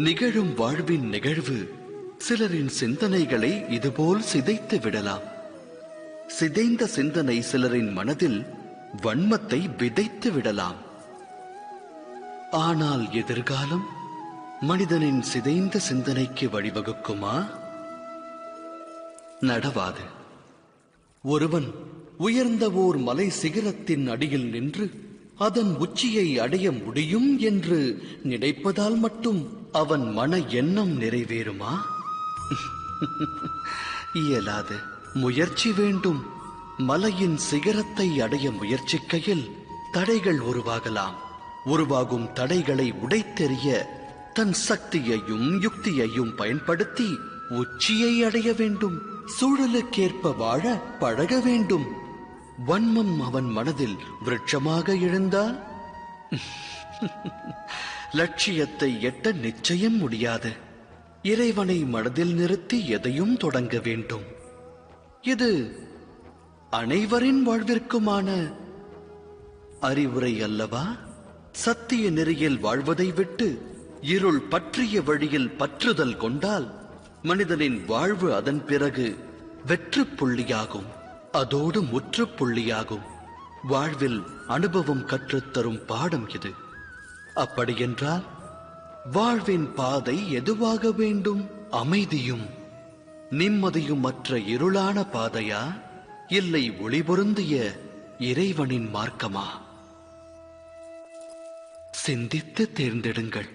நிகழும் வாழ்வின் நிகழ்வு சிலரின் சிந்தனைகளை இதுபோல் சிதைத்து விடலாம். சிதைந்த சிந்தனை சிலரின் மனதில் வன்மத்தை விதைத்து விடலாம். ஆனால் எதிர்காலம் மனிதனின் சிதைந்த சிந்தனைக்கு வழிவகுக்குமா? நடவாது. ஒருவன் உயர்ந்த ஓர் மலை சிகரத்தின் அடியில் நின்று அதன் உச்சியை அடைய முடியும் என்று நினைப்பதால் மட்டும் அவன் மன எண்ணம் நிறைவேறுமா? இயலாது. முயற்சி வேண்டும். மலையின் சிகரத்தை அடைய முயற்சிக்கையில் தடைகள் உருவாகலாம். உருவாகும் தடைகளை உடைத்தெறிய தன் சக்தியையும் யுக்தியையும் பயன்படுத்தி உச்சியை அடைய வேண்டும். சூழலுக்கேற்ப வாழ பழக வேண்டும். வன்மம் அவன் மனதில் விருட்சமாக எழுந்தால் லட்சியத்தை எட்ட நிச்சயம் முடியாது. இறைவனை மனதில் நிறுத்தி எதையும் தொடங்க வேண்டும். இது அனைவரின் வாழ்விற்குமான அறிவுரை அல்லவா? சத்திய நெறியில் வாழ்வதை விட்டு இருள் பற்றிய வழியில் பற்றுதல் கொண்டால் மனிதனின் வாழ்வு அதன் பிறகு வெற்று புள்ளியாகும். அதோடு முற்றுப்புள்ளியாகும். வாழ்வில் அனுபவம் கற்றுத்தரும் பாடம் இது. அப்படியென்றால் வாழ்வின் பாதை எதுவாக வேண்டும்? அமைதியும் நிம்மதியும் மற்ற இருளான பாதையா, இல்லை ஒளி பொருந்திய இறைவனின் மார்க்கமா? சிந்தித்து தேர்ந்தெடுங்கள்.